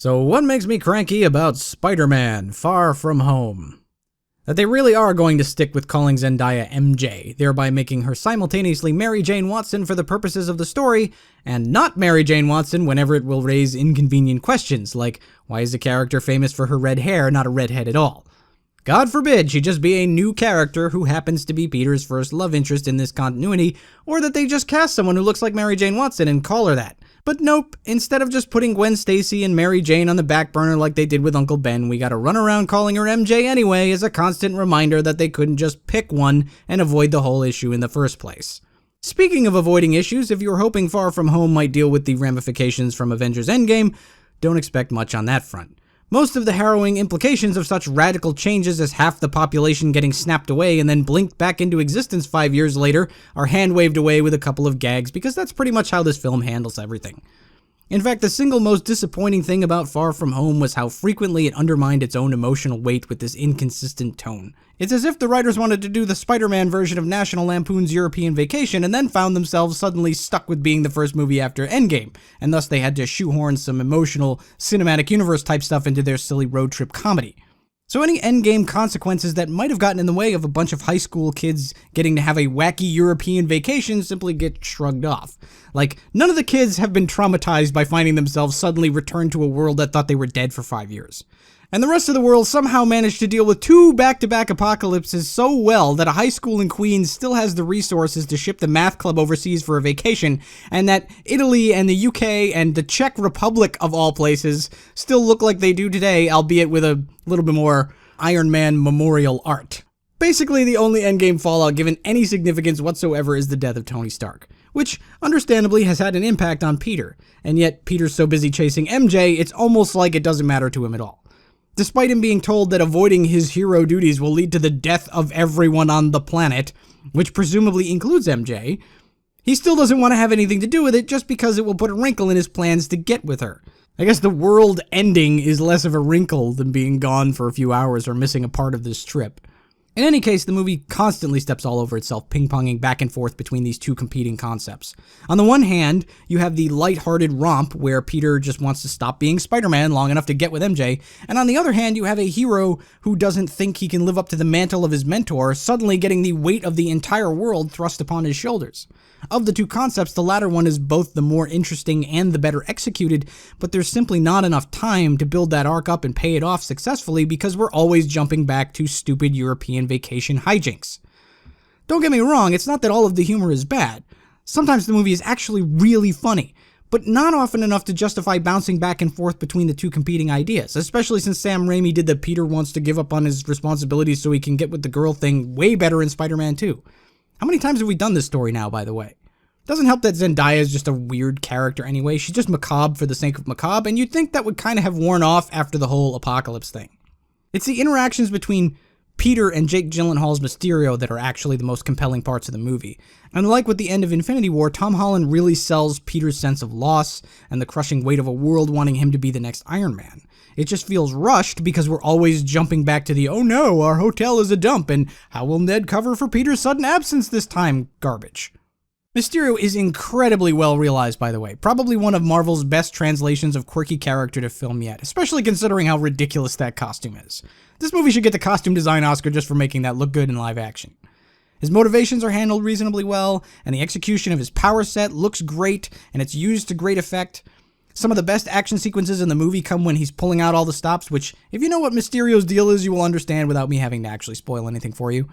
So what makes me cranky about Spider-Man Far From Home? That they really are going to stick with calling Zendaya MJ, thereby making her simultaneously Mary Jane Watson for the purposes of the story, and not Mary Jane Watson whenever it will raise inconvenient questions, like why is the character famous for her red hair, not a redhead at all? God forbid she just be a new character who happens to be Peter's first love interest in this continuity, or that they just cast someone who looks like Mary Jane Watson and call her that. But nope, instead of just putting Gwen Stacy and Mary Jane on the back burner like they did with Uncle Ben, we gotta run around calling her MJ anyway as a constant reminder that they couldn't just pick one and avoid the whole issue in the first place. Speaking of avoiding issues, if you were hoping Far From Home might deal with the ramifications from Avengers Endgame, don't expect much on that front. Most of the harrowing implications of such radical changes as half the population getting snapped away and then blinked back into existence 5 years later are hand-waved away with a couple of gags because that's pretty much how this film handles everything. In fact, the single most disappointing thing about Far From Home was how frequently it undermined its own emotional weight with this inconsistent tone. It's as if the writers wanted to do the Spider-Man version of National Lampoon's European Vacation and then found themselves suddenly stuck with being the first movie after Endgame, and thus they had to shoehorn some emotional, cinematic universe type stuff into their silly road trip comedy. So any Endgame consequences that might have gotten in the way of a bunch of high school kids getting to have a wacky European vacation simply get shrugged off. Like, none of the kids have been traumatized by finding themselves suddenly returned to a world that thought they were dead for 5 years. And the rest of the world somehow managed to deal with 2 back-to-back apocalypses so well that a high school in Queens still has the resources to ship the math club overseas for a vacation, and that Italy and the UK and the Czech Republic, of all places, still look like they do today, albeit with a little bit more Iron Man memorial art. Basically, the only Endgame fallout given any significance whatsoever is the death of Tony Stark, which, understandably, has had an impact on Peter, and yet Peter's so busy chasing MJ, it's almost like it doesn't matter to him at all. Despite him being told that avoiding his hero duties will lead to the death of everyone on the planet, which presumably includes MJ, he still doesn't want to have anything to do with it just because it will put a wrinkle in his plans to get with her. I guess the world ending is less of a wrinkle than being gone for a few hours or missing a part of this trip. In any case, the movie constantly steps all over itself, ping-ponging back and forth between these two competing concepts. On the one hand, you have the lighthearted romp where Peter just wants to stop being Spider-Man long enough to get with MJ, and on the other hand, you have a hero who doesn't think he can live up to the mantle of his mentor, suddenly getting the weight of the entire world thrust upon his shoulders. Of the two concepts, the latter one is both the more interesting and the better executed, but there's simply not enough time to build that arc up and pay it off successfully because we're always jumping back to stupid European vacation hijinks. Don't get me wrong, it's not that all of the humor is bad. Sometimes the movie is actually really funny, but not often enough to justify bouncing back and forth between the two competing ideas, especially since Sam Raimi did the Peter wants to give up on his responsibilities so he can get with the girl thing way better in Spider-Man 2. How many times have we done this story now, by the way? Doesn't help that Zendaya is just a weird character anyway. She's just macabre for the sake of macabre, and you'd think that would kind of have worn off after the whole apocalypse thing. It's the interactions between Peter and Jake Gyllenhaal's Mysterio that are actually the most compelling parts of the movie. And like with the end of Infinity War, Tom Holland really sells Peter's sense of loss and the crushing weight of a world wanting him to be the next Iron Man. It just feels rushed because we're always jumping back to the, oh no, our hotel is a dump, and how will Ned cover for Peter's sudden absence this time garbage. Mysterio is incredibly well realized, by the way. Probably one of Marvel's best translations of quirky character to film yet, especially considering how ridiculous that costume is. This movie should get the costume design Oscar just for making that look good in live action. His motivations are handled reasonably well, and the execution of his power set looks great, and it's used to great effect. Some of the best action sequences in the movie come when he's pulling out all the stops, which, if you know what Mysterio's deal is, you will understand without me having to actually spoil anything for you.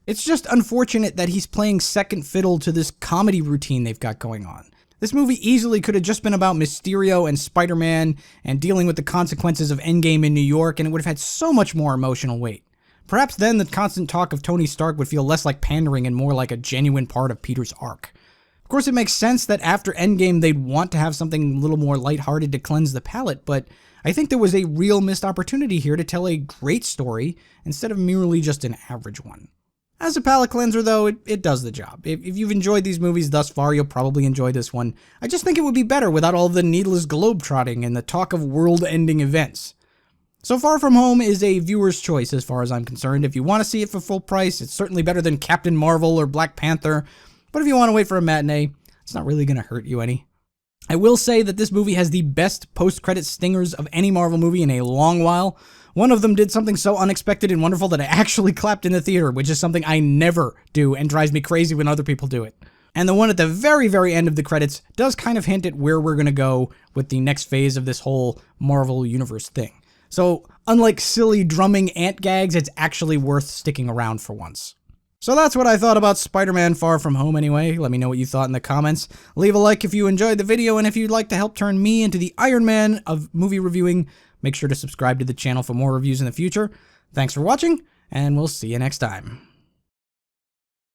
It's just unfortunate that he's playing second fiddle to this comedy routine they've got going on. This movie easily could have just been about Mysterio and Spider-Man and dealing with the consequences of Endgame in New York, and it would have had so much more emotional weight. Perhaps then the constant talk of Tony Stark would feel less like pandering and more like a genuine part of Peter's arc. Of course, it makes sense that after Endgame they'd want to have something a little more lighthearted to cleanse the palate, but I think there was a real missed opportunity here to tell a great story instead of merely just an average one. As a palate cleanser, though, it does the job. If you've enjoyed these movies thus far, you'll probably enjoy this one. I just think it would be better without all the needless globetrotting and the talk of world-ending events. So Far From Home is a viewer's choice as far as I'm concerned. If you want to see it for full price, it's certainly better than Captain Marvel or Black Panther. But if you want to wait for a matinee, it's not really going to hurt you any. I will say that this movie has the best post-credit stingers of any Marvel movie in a long while. One of them did something so unexpected and wonderful that I actually clapped in the theater, which is something I never do and drives me crazy when other people do it. And the one at the very, very end of the credits does kind of hint at where we're going to go with the next phase of this whole Marvel Universe thing. So, unlike silly drumming ant gags, it's actually worth sticking around for once. So that's what I thought about Spider-Man Far From Home anyway. Let me know what you thought in the comments. Leave a like if you enjoyed the video, and if you'd like to help turn me into the Iron Man of movie reviewing, make sure to subscribe to the channel for more reviews in the future. Thanks for watching, and we'll see you next time.